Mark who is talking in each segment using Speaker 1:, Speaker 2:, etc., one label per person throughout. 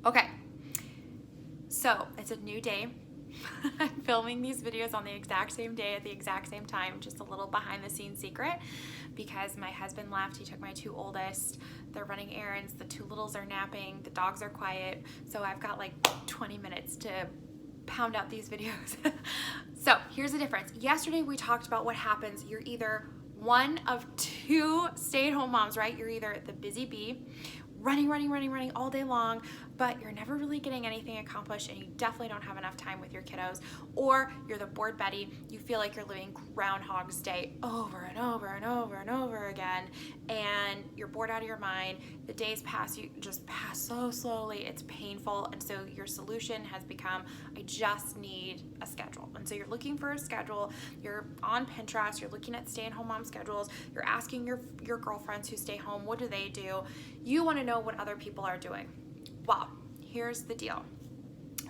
Speaker 1: Okay, so it's a new day. I'm filming these videos on the exact same day at the exact same time, just a little behind the scenes secret because my husband left. He took my two oldest. They're running errands. The two littles are napping. The dogs are quiet. So I've got like 20 minutes to pound out these videos. So here's the difference. Yesterday we talked about what happens. You're either one of two stay-at-home moms, right? You're either the busy bee, running all day long, but you're never really getting anything accomplished and you definitely don't have enough time with your kiddos, or you're the bored Betty. You feel like you're living Groundhog's Day over and over and over and over again, and you're bored out of your mind. The days pass, you just pass so slowly, it's painful, and so your solution has become, I just need a schedule. And so you're looking for a schedule, you're on Pinterest, you're looking at stay-at-home mom schedules, you're asking your girlfriends who stay home, what do they do? You want to know what other people are doing. Well, here's the deal.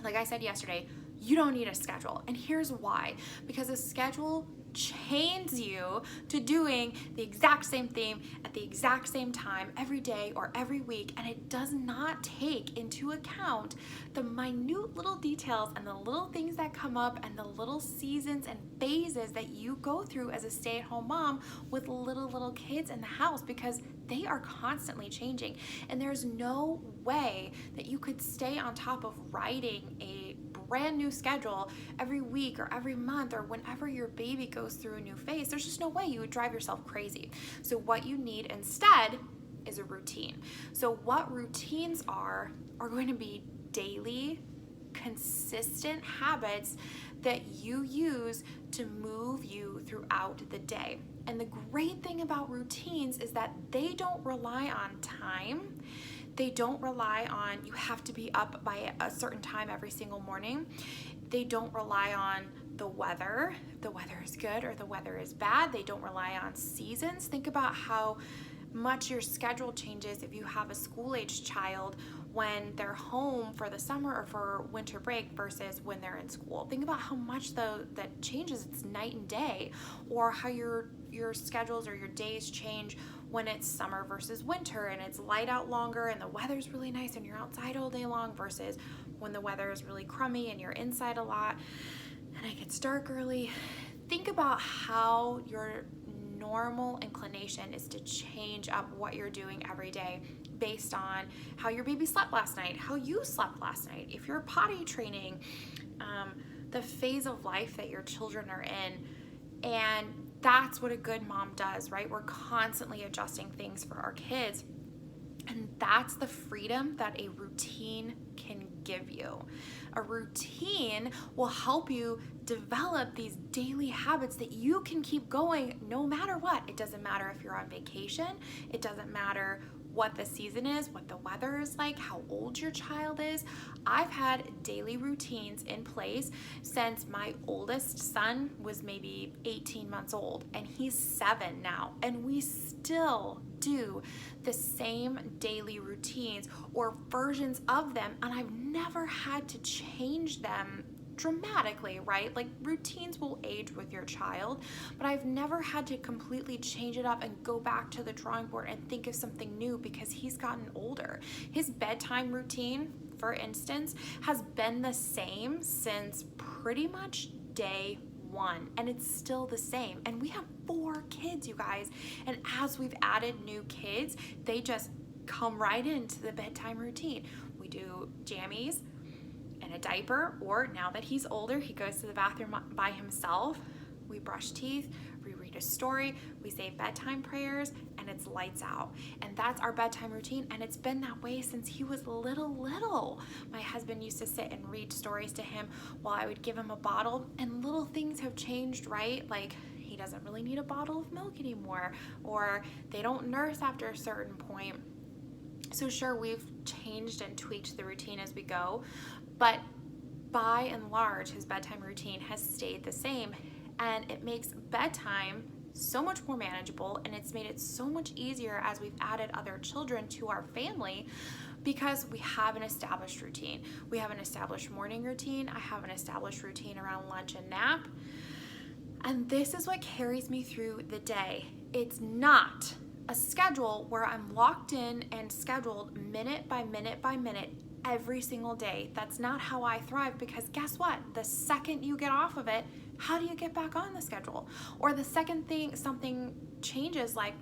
Speaker 1: Like I said yesterday, you don't need a schedule. And here's why. Because a schedule chains you to doing the exact same thing at the exact same time every day or every week, and it does not take into account the minute little details and the little things that come up and the little seasons and phases that you go through as a stay-at-home mom with little kids in the house, because they are constantly changing, and there's no way that you could stay on top of writing a brand new schedule every week or every month or whenever your baby goes through a new phase. There's just no way. You would drive yourself crazy. So what you need instead is a routine. So what routines are going to be daily, consistent habits that you use to move you throughout the day. And the great thing about routines is that they don't rely on time. They don't rely on you have to be up by a certain time every single morning. They don't rely on the weather. The weather is good or the weather is bad. They don't rely on seasons. Think about how much your schedule changes if you have a school-aged child when they're home for the summer or for winter break versus when they're in school. Think about how much that changes. It's night and day. Or how your schedules or your days change when it's summer versus winter and it's light out longer and the weather's really nice and you're outside all day long versus when the weather is really crummy and you're inside a lot and it gets dark early. Think about how your normal inclination is to change up what you're doing every day based on how your baby slept last night, how you slept last night, if you're potty training, the phase of life that your children are in. And that's what a good mom does, right? We're constantly adjusting things for our kids. And that's the freedom that a routine can give you. A routine will help you develop these daily habits that you can keep going no matter what. It doesn't matter if you're on vacation. It doesn't matter what the season is, what the weather is like, how old your child is. I've had daily routines in place since my oldest son was maybe 18 months old, and he's 7 now, and we still do the same daily routines or versions of them, and I've never had to change them dramatically, right? Like routines will age with your child, but I've never had to completely change it up and go back to the drawing board and think of something new because he's gotten older. His bedtime routine, for instance, has been the same since pretty much day one, and it's still the same. And we have 4 kids, you guys, and as we've added new kids, they just come right into the bedtime routine. We do jammies and a diaper, or now that he's older, he goes to the bathroom by himself. We brush teeth, we read a story, we say bedtime prayers, and it's lights out. And that's our bedtime routine, and it's been that way since he was little. My husband used to sit and read stories to him while I would give him a bottle, and little things have changed, right? Like he doesn't really need a bottle of milk anymore, or they don't nurse after a certain point. So sure, we've changed and tweaked the routine as we go, but by and large, his bedtime routine has stayed the same, and it makes bedtime so much more manageable, and it's made it so much easier as we've added other children to our family because we have an established routine. We have an established morning routine. I have an established routine around lunch and nap, and this is what carries me through the day. It's not a schedule where I'm locked in and scheduled minute by minute by minute, every single day. That's not how I thrive, because guess what? The second you get off of it, how do you get back on the schedule? Or the second thing something changes, like,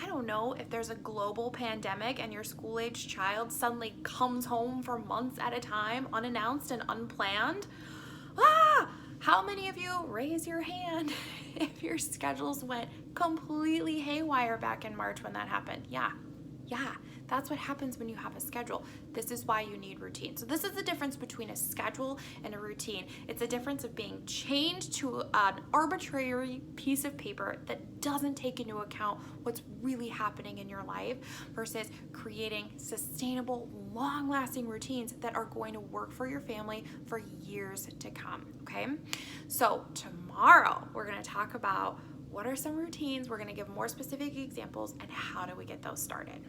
Speaker 1: I don't know, if there's a global pandemic and your school-age child suddenly comes home for months at a time, unannounced and unplanned. How many of you raise your hand if your schedules went completely haywire back in March when that happened? Yeah, that's what happens when you have a schedule. This is why you need routine. So this is the difference between a schedule and a routine. It's a difference of being chained to an arbitrary piece of paper that doesn't take into account what's really happening in your life, versus creating sustainable, long-lasting routines that are going to work for your family for years to come, okay? So tomorrow we're gonna talk about what are some routines, we're gonna give more specific examples, and how do we get those started.